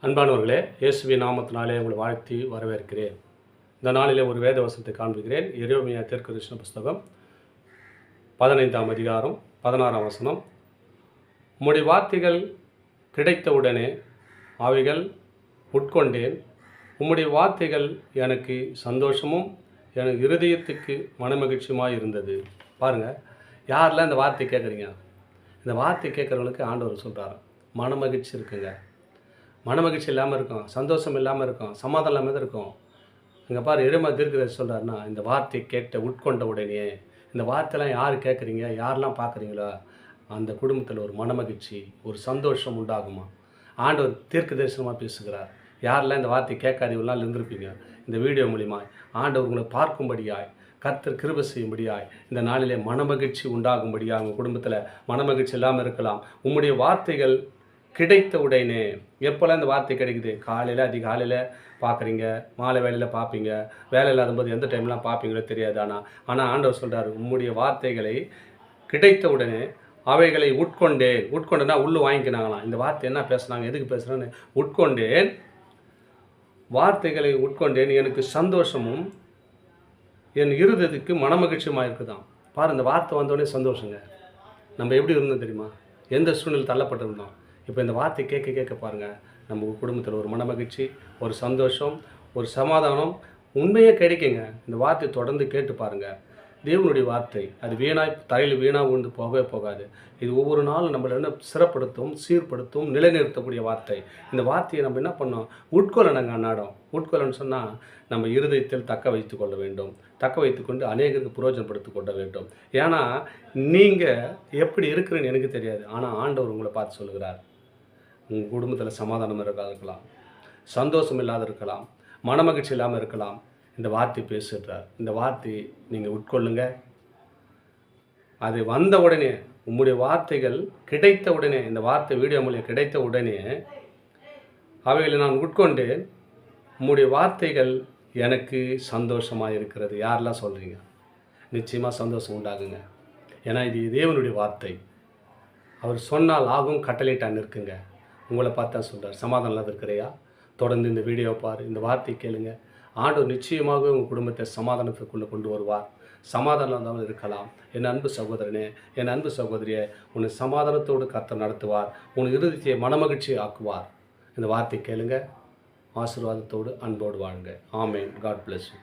அன்பானவர்களே, இயேசுவின் நாமத்தினாலே உங்களை வாழ்த்தி வரவேற்கிறேன். இந்த நாளிலே ஒரு வேத வசனத்தை காண்பிக்கிறேன். எரேமியா தீர்க்கதரிசன புஸ்தகம் 15ஆம் அதிகாரம் 16ஆம் வசனம். உம்முடைய வார்த்தைகள் கிடைத்தவுடனே அவைகள் உட்கொண்டேன். உம்முடைய வார்த்தைகள் எனக்கு சந்தோஷமும் எனக்கு இருதயத்துக்கு மனமகிழ்ச்சியுமாக இருந்தது. பாருங்கள், யாரெல்லாம் இந்த வார்த்தை கேட்குறீங்க? இந்த வார்த்தை கேட்குறவங்களுக்கு ஆண்டவர் சொல்கிறார், மனமகிழ்ச்சி இருக்குங்க. மனமகிழ்ச்சி இல்லாமல் இருக்கும், சந்தோஷம் இல்லாமல் இருக்கும், சமாதானம் இல்லாமல் இருக்கும். இங்கே பாரு, எரேமியா தீர்க்கதரிசி சொல்கிறாருன்னா, இந்த வார்த்தை கேட்ட உட்கொண்ட உடனே, இந்த வார்த்தைலாம் யார் கேட்குறீங்க, யாரெல்லாம் பார்க்குறீங்களோ அந்த குடும்பத்தில் ஒரு மனமகிழ்ச்சி, ஒரு சந்தோஷம் உண்டாகுமா? ஆண்டவர் தீர்க்க தரிசனமாக பேசுகிறார். யாரெல்லாம் இந்த வார்த்தை கேட்காதவர்களால் இருந்திருப்பீங்க, இந்த வீடியோ மூலிமா ஆண்டவர் உங்களை பார்க்கும்படியாய், கர்த்தர் கிருபை செய்யும்படியாய், இந்த நாளிலே மனமகிழ்ச்சி உண்டாகும்படியாக உங்கள் குடும்பத்தில் மனமகிழ்ச்சி இல்லாமல் இருக்கலாம். உம்முடைய வார்த்தைகள் கிடைத்த உடனே, எப்போல்லாம் இந்த வார்த்தை கிடைக்குது? காலையில் அதிகாலையில் பார்க்குறீங்க, மாலை வேலையில் பார்ப்பீங்க, வேலை இல்லாத போது எந்த டைம்லாம் பார்ப்பீங்களோ தெரியாது. ஆனால் ஆண்டவர் சொல்கிறார், உம்முடைய வார்த்தைகளை கிடைத்த உடனே அவைகளை உட்கொண்டேன். உட்கொண்டேன்னா உள்ளு வாங்கிக்கினாங்களாம். இந்த வார்த்தை என்ன பேசுனாங்க, எதுக்கு பேசுகிறான்னு, உட்கொண்டேன், வார்த்தைகளை உட்கொண்டேன், எனக்கு சந்தோஷமும் என் இருதயத்துக்கு மனமகிழ்ச்சியுமாக இருக்குதான். பாரு, இந்த வார்த்தை வந்தோடனே சந்தோஷங்க. நம்ம எப்படி இருந்தோம் தெரியுமா? எந்த சூழ்நிலை தள்ளப்பட்டிருந்தோம். இப்போ இந்த வார்த்தை கேட்க கேட்க பாருங்கள், நம்ம குடும்பத்தில் ஒரு மனமகிழ்ச்சி, ஒரு சந்தோஷம், ஒரு சமாதானம் உண்மையே கிடைக்குங்க. இந்த வார்த்தையை தொடர்ந்து கேட்டு பாருங்கள். தேவனுடைய வார்த்தை அது தரையில் வீணாக உண்டு போகவே போகாது. இது ஒவ்வொரு நாளும் நம்மளை என்ன சிறப்படுத்தும், சீர்படுத்தும், நிலைநிறுத்தக்கூடிய வார்த்தை. இந்த வார்த்தையை நம்ம என்ன பண்ணோம்? உட்கொள்ளணுங்க. அன்னாடம் உட்கொள்ளன்னு சொன்னால் நம்ம இருதயத்தில் தக்க வைத்து கொள்ள வேண்டும். தக்க வைத்துக்கொண்டு அநேகருக்கு புரோஜனப்படுத்தி கொள்ள வேண்டும். ஏன்னா நீங்கள் எப்படி இருக்கிறீன்னு எனக்கு தெரியாது, ஆனால் ஆண்டவர் உங்களை பார்த்து சொல்லுகிறார். உங்கள் குடும்பத்தில் சமாதானம் இருக்கலாம், சந்தோஷம் இல்லாத இருக்கலாம், மனமகிழ்ச்சி இல்லாமல் இருக்கலாம். இந்த வார்த்தை பேசுகிறார். இந்த வார்த்தையை நீங்கள் உட்கொள்ளுங்க. அது வந்த உடனே, உம்முடைய வார்த்தைகள் கிடைத்த உடனே, இந்த வார்த்தை வீடியோ மூலம் கிடைத்த உடனே அவைகளை நான் உட்கொண்டு, உம்முடைய வார்த்தைகள் எனக்கு சந்தோஷமாக இருக்கிறது. யாரெல்லாம் சொல்கிறீங்க? நிச்சயமாக சந்தோஷம் உண்டாகுங்க. ஏன்னா இது தேவனுடைய வார்த்தை. அவர் சொன்னால் ஆகும், கட்டளையிட்டான் இருக்குங்க. உங்களை பார்த்தா சொல்கிறார், சமாதானம் இல்லாத இருக்கிறையா? தொடர்ந்து இந்த வீடியோ பாரு, இந்த வார்த்தை கேளுங்க. ஆண்டவர் நிச்சயமாக உங்கள் குடும்பத்தை சமாதானத்துக்குள்ளே கொண்டு வருவார். சமாதானம் இல்லாமல் இருக்கலாம். என் அன்பு சகோதரனே, என் அன்பு சகோதரியை, உன்னை சமாதானத்தோடு கர்த்தர் நடத்துவார். உன் இருதயத்தை மனமகிழ்ச்சி ஆக்குவார். இந்த வார்த்தை கேளுங்க. ஆசீர்வாதத்தோடு அன்போடு வாழுங்க. ஆமேன். God bless you.